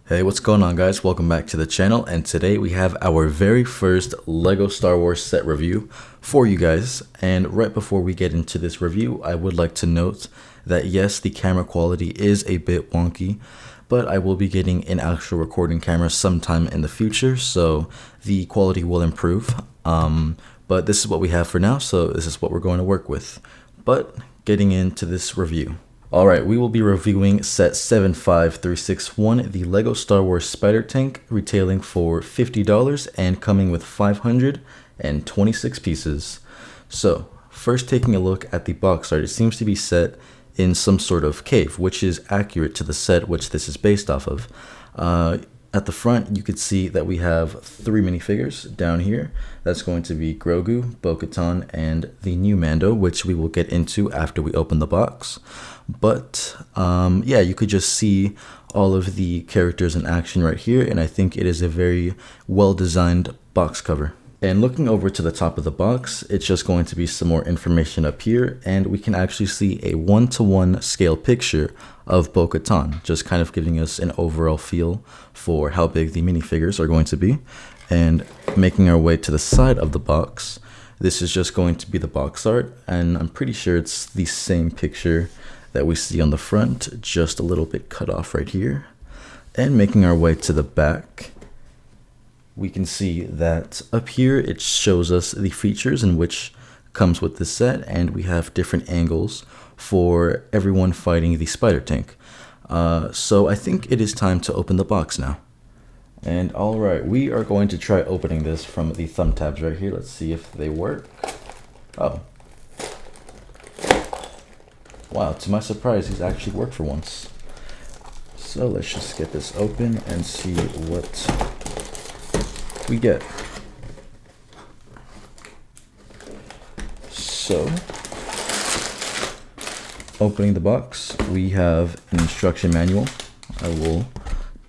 Hey, what's going on, guys? Welcome back to the channel, and today we have our very first LEGO Star Wars set review for you guys. And right before we get into this review, I would like to note that yes, the camera quality is a bit wonky, but I will be getting an actual recording camera sometime in the future, so the quality will improve. But this is what we have for now, so this is what we're going to work with. But getting into this review. Alright, we will be reviewing set 75361, the LEGO Star Wars Spider Tank, retailing for $50 and coming with 526 pieces. So, first taking a look at the box art, it seems to be set in some sort of cave, which is accurate to the set which this is based off of. At the front, you could see that we have 3 minifigures down here. That's going to be Grogu, Bo-Katan, and the new Mando, which we will get into after we open the box. But yeah, you could just see all of the characters in action right here, and I think it is a very well-designed box cover. And looking over to the top of the box, it's just going to be some more information up here, and we can actually see a 1:1 scale picture of Bo-Katan, just kind of giving us an overall feel for how big the minifigures are going to be. And making our way to the side of the box, this is just going to be the box art, and I'm pretty sure it's the same picture that we see on the front, just a little bit cut off right here. And making our way to the back, we can see that up here it shows us the features in which comes with this set, and we have different angles for everyone fighting the spider tank. So I think it is time to open the box now. And alright, we are going to try opening this from the thumb tabs right here. Let's see if they work. Oh. Wow, to my surprise, these actually work for once. So let's just get this open and see what we get. So, opening the box, we have an instruction manual. I will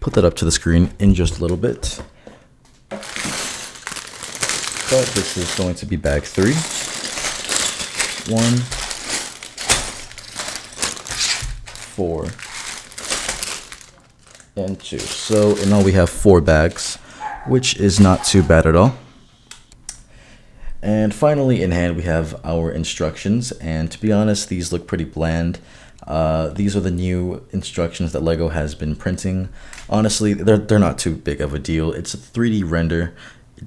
put that up to the screen in just a little bit. But this is going to be bag 3. 1, 4, and 2. So in all we have 4 bags, which is not too bad at all. And finally in hand we have our instructions, and to be honest, these look pretty bland. These are the new instructions that LEGO has been printing. Honestly, they're not too big of a deal. It's a 3D render.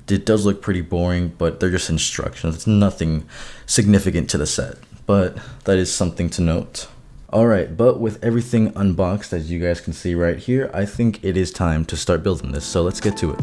It does look pretty boring, but they're just instructions. It's nothing significant to the set, but that is something to note. Alright, but with everything unboxed, as you guys can see right here, I think it is time to start building this, so let's get to it.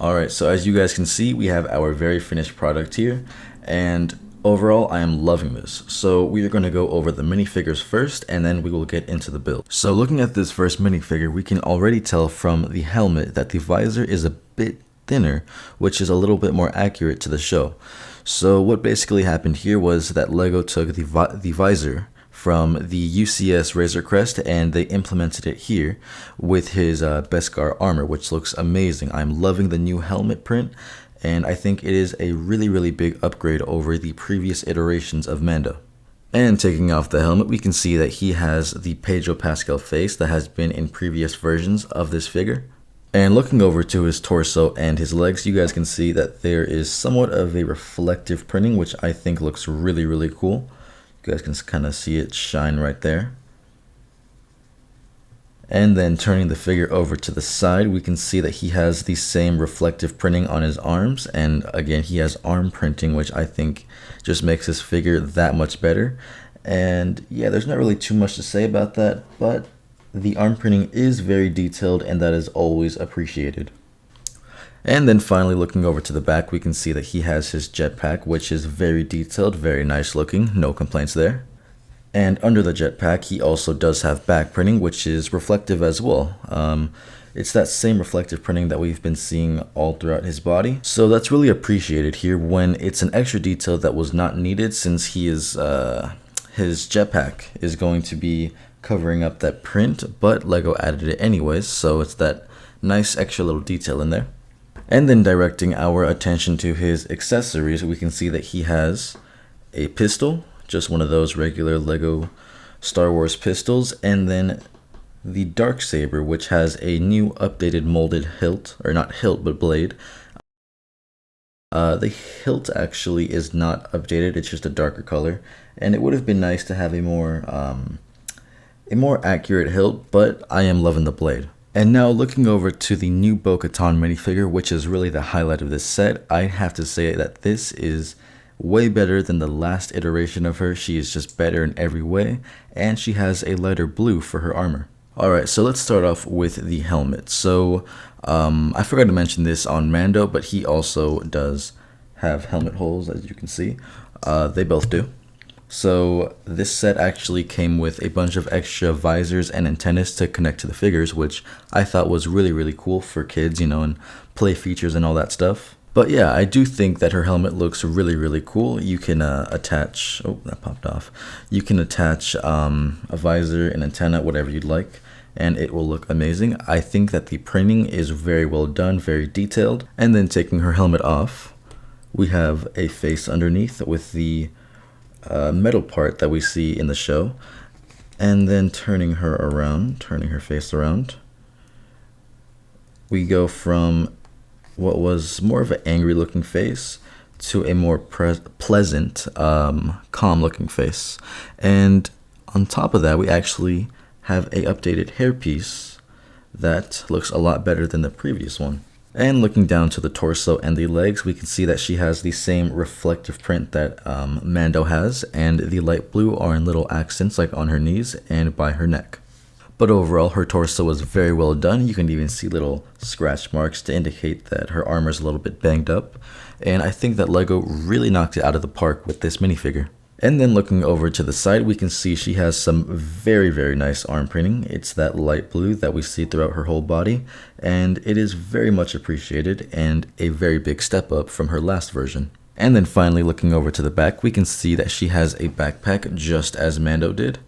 Alright, so as you guys can see, we have our very finished product here, and overall I am loving this. So we are going to go over the minifigures first, and then we will get into the build. So looking at this first minifigure, we can already tell from the helmet that the visor is a bit thinner, which is a little bit more accurate to the show. So what basically happened here was that LEGO took the visor from the UCS Razor Crest, and they implemented it here with his Beskar armor, which looks amazing. I'm loving the new helmet print, and I think it is a really big upgrade over the previous iterations of Mando. And taking off the helmet, we can see that he has the Pedro Pascal face that has been in previous versions of this figure. And looking over to his torso and his legs, you guys can see that there is somewhat of a reflective printing, which I think looks really cool. You guys can kind of see it shine right there. And then turning the figure over to the side, we can see that he has the same reflective printing on his arms. And again, he has arm printing, which I think just makes his figure that much better. And yeah, there's not really too much to say about that, but the arm printing is very detailed and that is always appreciated. And then finally, looking over to the back, we can see that he has his jetpack, which is very detailed, very nice looking, no complaints there. And under the jetpack, he also does have back printing, which is reflective as well. It's that same reflective printing that we've been seeing all throughout his body. So that's really appreciated here when it's an extra detail that was not needed, since he is his jetpack is going to be covering up that print, but LEGO added it anyways, so it's that nice extra little detail in there. And then directing our attention to his accessories, we can see that he has a pistol, just one of those regular LEGO Star Wars pistols, and then the Darksaber, which has a new updated molded hilt, or not hilt, but blade. The hilt actually is not updated, it's just a darker color, and it would have been nice to have a more accurate hilt, but I am loving the blade. And now looking over to the new Bo-Katan minifigure, which is really the highlight of this set, I have to say that this is way better than the last iteration of her. She is just better in every way, and she has a lighter blue for her armor. Alright, so let's start off with the helmet. So, I forgot to mention this on Mando, but he also does have helmet holes, as you can see. They both do. So this set actually came with a bunch of extra visors and antennas to connect to the figures, which I thought was really cool for kids, you know, and play features and all that stuff. But yeah, I do think that her helmet looks really cool. You can attach, oh, that popped off. You can attach a visor, an antenna, whatever you'd like, and it will look amazing. I think that the printing is very well done, very detailed. And then taking her helmet off, we have a face underneath with the metal part that we see in the show, and then turning her around, turning her face around, we go from what was more of an angry looking face to a more pleasant, calm looking face. And on top of that, we actually have a updated hairpiece that looks a lot better than the previous one. And looking down to the torso and the legs, we can see that she has the same reflective print that Mando has, and the light blue are in little accents like on her knees and by her neck. But overall, her torso was very well done. You can even see little scratch marks to indicate that her armor is a little bit banged up, and I think that LEGO really knocked it out of the park with this minifigure. And then looking over to the side, we can see she has some very nice arm printing. It's that light blue that we see throughout her whole body, and it is very much appreciated and a very big step up from her last version. And then finally, looking over to the back, we can see that she has a backpack just as Mando did,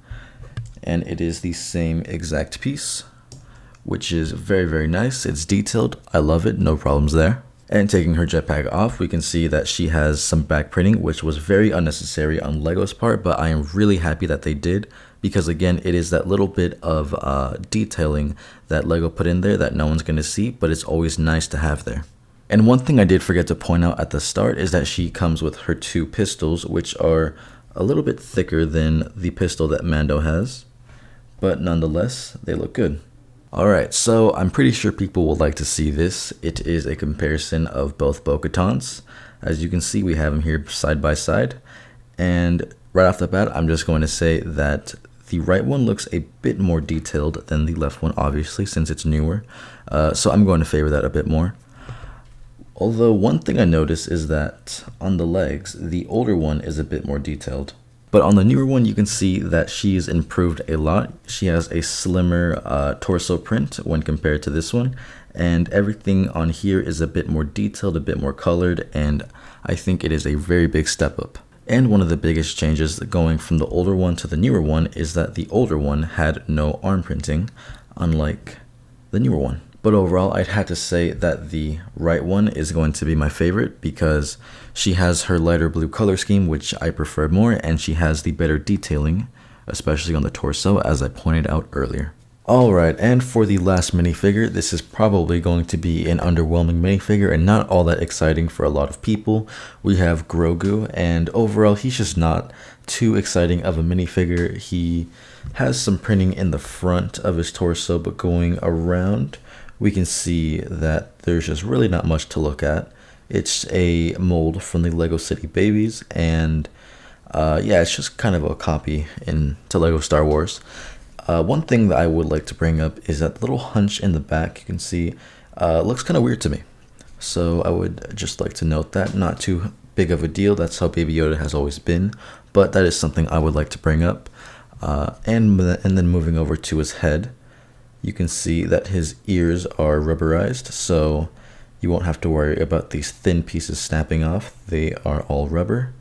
and it is the same exact piece, which is very nice. It's detailed, I love it, no problems there. And taking her jetpack off, we can see that she has some back printing, which was very unnecessary on LEGO's part, but I am really happy that they did, because again, it is that little bit of detailing that LEGO put in there that no one's going to see, but it's always nice to have there. And one thing I did forget to point out at the start is that she comes with her two pistols, which are a little bit thicker than the pistol that Mando has, but nonetheless, they look good. Alright, so I'm pretty sure people will like to see this. It is a comparison of both Bo-Katans. As you can see, we have them here side by side. And right off the bat, I'm just going to say that the right one looks a bit more detailed than the left one, obviously, since it's newer. So I'm going to favor that a bit more. Although one thing I noticed is that on the legs, the older one is a bit more detailed. But on the newer one, you can see that she's improved a lot. She has a slimmer torso print when compared to this one. And everything on here is a bit more detailed, a bit more colored, and I think it is a very big step up. And one of the biggest changes going from the older one to the newer one is that the older one had no arm printing, unlike the newer one. But overall, I'd have to say that the right one is going to be my favorite because she has her lighter blue color scheme, which I prefer more, and she has the better detailing, especially on the torso, as I pointed out earlier. Alright, and for the last minifigure, this is probably going to be an underwhelming minifigure and not all that exciting for a lot of people. We have Grogu, and overall he's just not too exciting of a minifigure. He has some printing in the front of his torso, but going around we can see that there's just really not much to look at. It's a mold from the Lego City Babies, and yeah, it's just kind of a copy into Lego Star Wars. One thing that I would like to bring up is that little hunch in the back you can see looks kind of weird to me. So I would just like to note that, not too big of a deal, that's how Baby Yoda has always been, but that is something I would like to bring up. And then moving over to his head, you can see that his ears are rubberized, so you won't have to worry about these thin pieces snapping off. They are all rubber.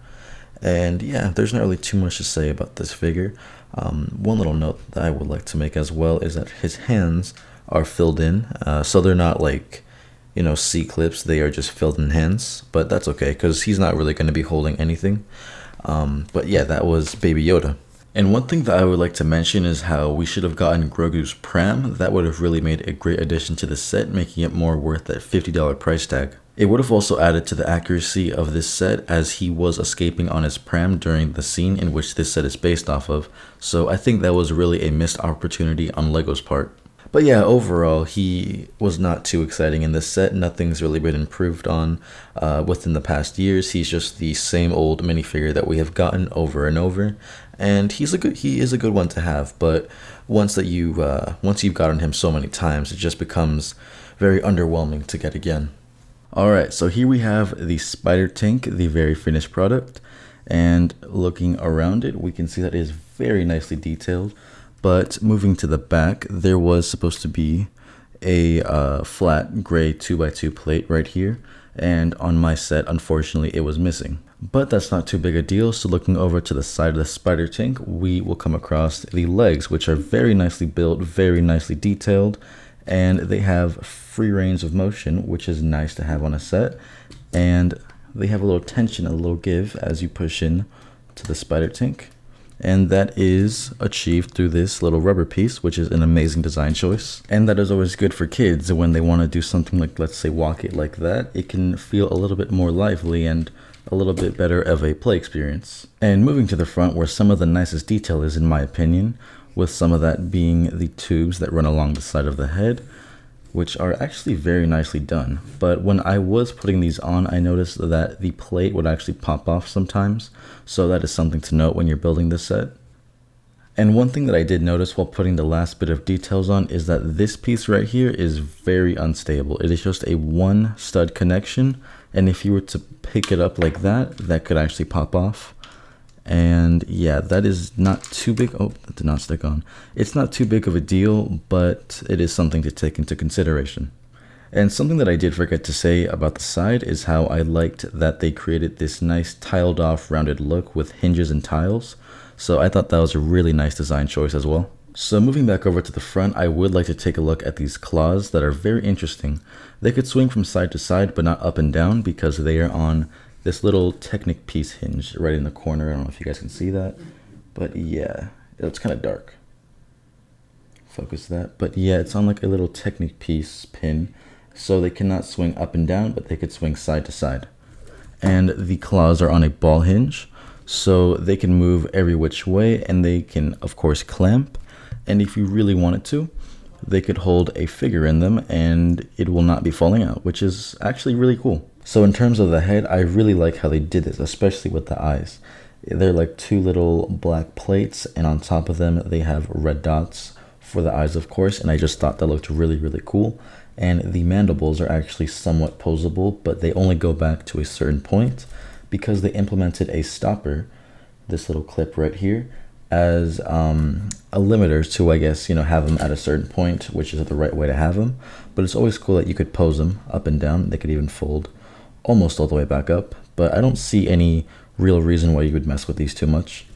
And yeah, there's not really too much to say about this figure. One little note that I would like to make as well is that his hands are filled in, so they're not like, you know, C-clips, they are just filled in hands, but that's okay because he's not really going to be holding anything. But yeah, that was Baby Yoda. And one thing that I would like to mention is how we should have gotten Grogu's pram. That would have really made a great addition to the set, making it more worth that $50 price tag. It would have also added to the accuracy of this set, as he was escaping on his pram during the scene in which this set is based off of, so I think that was really a missed opportunity on Lego's part. But yeah, overall, he was not too exciting in this set. Nothing's really been improved on within the past years. He's just the same old minifigure that we have gotten over and over, and he is a good one to have. But once you've gotten him so many times, it just becomes very underwhelming to get again. Alright, so here we have the Spider Tank, the very finished product, and looking around it, we can see that it is very nicely detailed. But moving to the back, there was supposed to be a flat gray 2x2 plate right here, and on my set, unfortunately, it was missing. But that's not too big a deal, so looking over to the side of the Spider Tank, we will come across the legs, which are very nicely built, very nicely detailed, and they have free range of motion, which is nice to have on a set, and they have a little tension, a little give as you push in to the Spider Tank. And that is achieved through this little rubber piece, which is an amazing design choice. And that is always good for kids when they want to do something like, let's say, walk it like that. It can feel a little bit more lively and a little bit better of a play experience. And moving to the front, where some of the nicest detail is, in my opinion, with some of that being the tubes that run along the side of the head, which are actually very nicely done. But when I was putting these on, I noticed that the plate would actually pop off sometimes, so that is something to note when you're building this set. And one thing that I did notice while putting the last bit of details on is that this piece right here is very unstable. It is just a one stud connection, and if you were to pick it up like that, that could actually pop off. And yeah, that is not too big. Oh, that did not stick on. It's not too big of a deal, but it is something to take into consideration. And something that I did forget to say about the side is how I liked that they created this nice tiled off rounded look with hinges and tiles. So I thought that was a really nice design choice as well. So moving back over to the front, I would like to take a look at these claws that are very interesting. They could swing from side to side, but not up and down, because they are on this little Technic piece hinge right in the corner. I don't know if you guys can see that, but yeah, it's kind of dark. Focus that. But yeah, it's on like a little Technic piece pin, so they cannot swing up and down, but they could swing side to side. And the claws are on a ball hinge, so they can move every which way, and they can, of course, clamp. And if you really wanted to, they could hold a figure in them and it will not be falling out, which is actually really cool. So in terms of the head, I really like how they did this, especially with the eyes. They're like two little black plates, and on top of them, they have red dots for the eyes, of course, and I just thought that looked really, really cool. And the mandibles are actually somewhat posable, but they only go back to a certain point because they implemented a stopper, this little clip right here, as a limiter to, I guess, have them at a certain point, which is the right way to have them. But it's always cool that you could pose them up and down. They could even fold almost all the way back up, but I don't see any real reason why you would mess with these too much.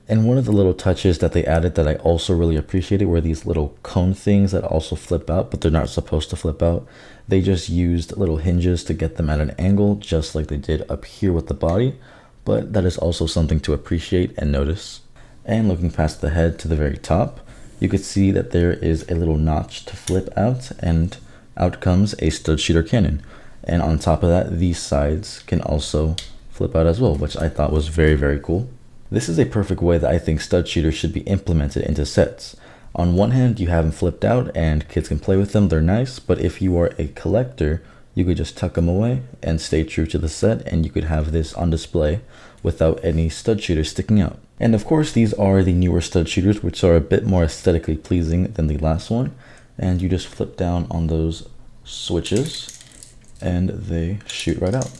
And one of the little touches that they added that I also really appreciated were these little cone things that also flip out, but they're not supposed to flip out. They just used little hinges to get them at an angle, just like they did up here with the body, but that is also something to appreciate and notice. And looking past the head to the very top, you could see that there is a little notch to flip out, and out comes a stud shooter cannon. And on top of that, these sides can also flip out as well, which I thought was very, very cool. This is a perfect way that I think stud shooters should be implemented into sets. On one hand, you have them flipped out and kids can play with them, they're nice, but if you are a collector, you could just tuck them away and stay true to the set, and you could have this on display without any stud shooters sticking out. And of course, these are the newer stud shooters, which are a bit more aesthetically pleasing than the last one. And you just flip down on those switches and they shoot right out.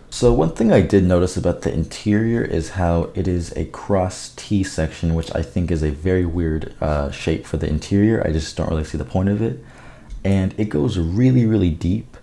So one thing I did notice about the interior is how it is a cross T section, which I think is a very weird shape for the interior. I just don't really see the point of it. And it goes really, really deep,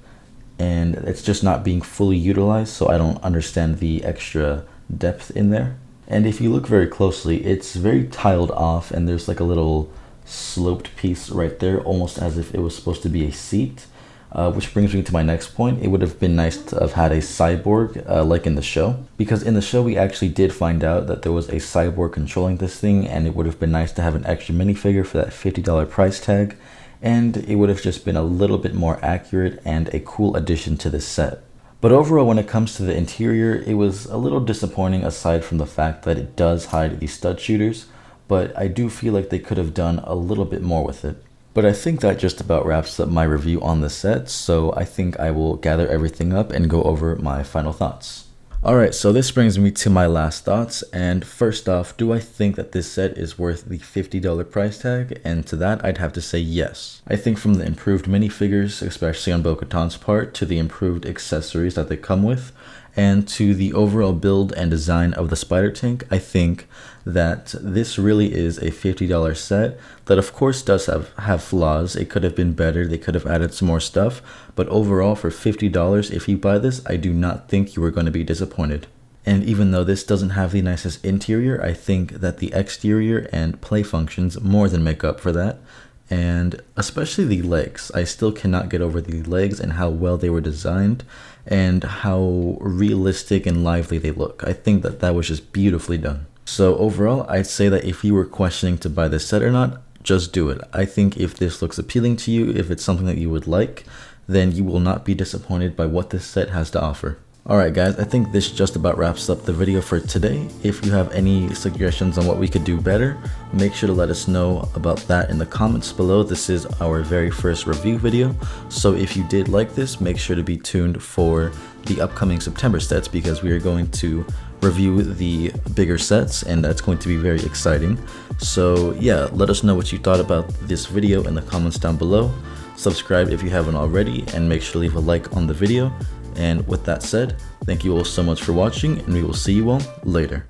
and it's just not being fully utilized, so I don't understand the extra depth in there. And if you look very closely, it's very tiled off, and there's like a little sloped piece right there, almost as if it was supposed to be a seat. Which brings me to my next point. It would have been nice to have had a cyborg like in the show, because in the show we actually did find out that there was a cyborg controlling this thing, and it would have been nice to have an extra minifigure for that $50 price tag, and it would have just been a little bit more accurate and a cool addition to this set. But overall, when it comes to the interior, it was a little disappointing, aside from the fact that it does hide these stud shooters, but I do feel like they could have done a little bit more with it. But I think that just about wraps up my review on the set, so I think I will gather everything up and go over my final thoughts. Alright, so this brings me to my last thoughts, and first off, do I think that this set is worth the $50 price tag? And to that, I'd have to say yes. I think from the improved minifigures, especially on Bo-Katan's part, to the improved accessories that they come with, and to the overall build and design of the spider tank, I think that this really is a $50 set that of course does have flaws. It could have been better, they could have added some more stuff, but overall for $50, if you buy this, I do not think you are going to be disappointed. And even though this doesn't have the nicest interior, I think that the exterior and play functions more than make up for that. And especially the legs. I still cannot get over the legs and how well they were designed and how realistic and lively they look. I think that that was just beautifully done. So overall, I'd say that if you were questioning to buy this set or not, just do it. I think if this looks appealing to you, if it's something that you would like, then you will not be disappointed by what this set has to offer. Alright guys, I think this just about wraps up the video for today. If you have any suggestions on what we could do better, make sure to let us know about that in the comments below. This is our very first review video, so if you did like this, make sure to be tuned for the upcoming September sets, because we are going to review the bigger sets, and that's going to be very exciting. So yeah, let us know what you thought about this video in the comments down below. Subscribe if you haven't already, and make sure to leave a like on the video. And with that said, thank you all so much for watching, and we will see you all later.